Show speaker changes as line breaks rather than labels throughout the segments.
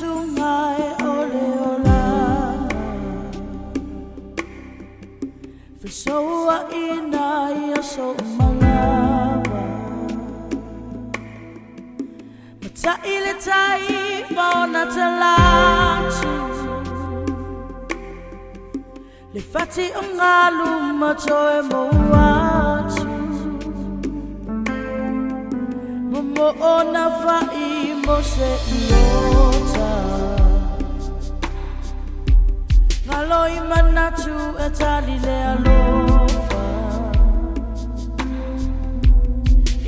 sungai ole ola Fesoa ina ia so malawa Mata ile tai maona talatu Le fati o ngalu matoe mo watu Momo ona vai mo se iota Ngaloi manatu e tali le alofa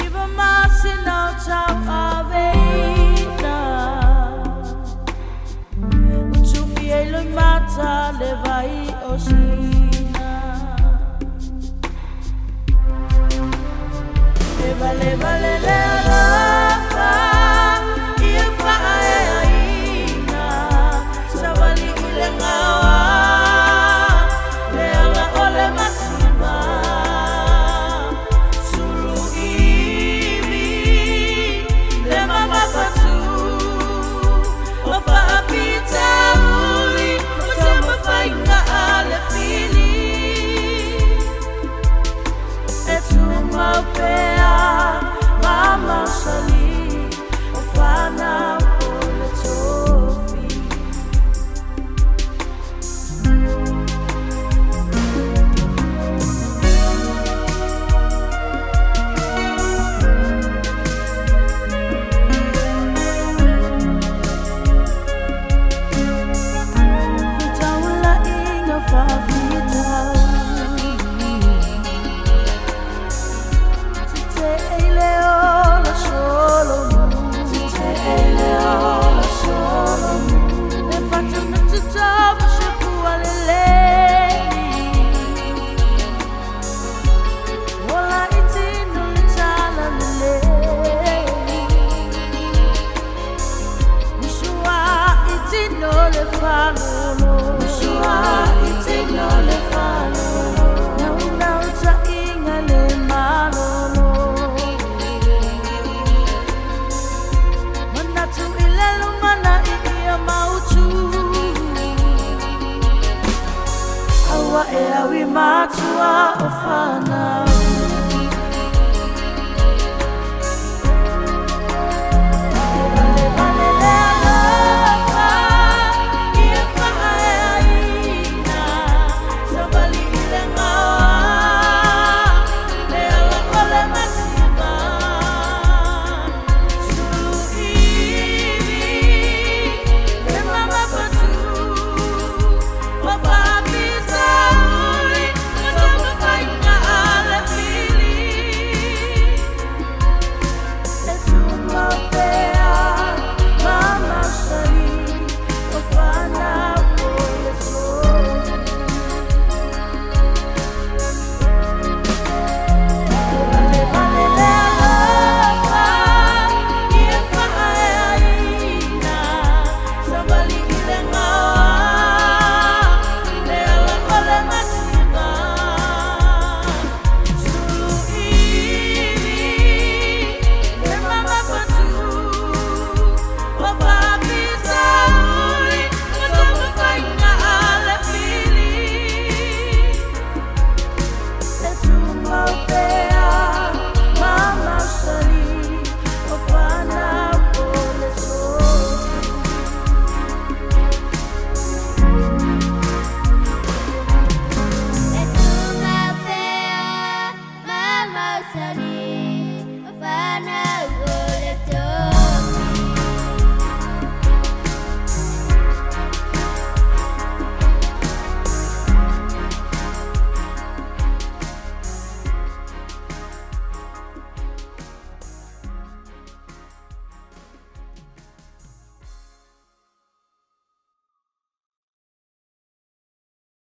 Iwa masina o tau aveina Utufi e loi mata le vai o sina Leva leva le le alofa Ia faa e aina Sawali ile ngawa Le ala ole masiva Suru iwi Le mama patu O faa pita uli O sama fainga ale pili E tu maupea Mama sali O fana ole tofi Taula inga fafita Tite ele ola solo Tite ele ola solo Le faccio una tutto se può lei Ola itino le tala lei Usua itino le falolo Usua itino le falolo Nau ta inga le malolo Manatu ilelu mana ia mautu Awa e awi matua o whanau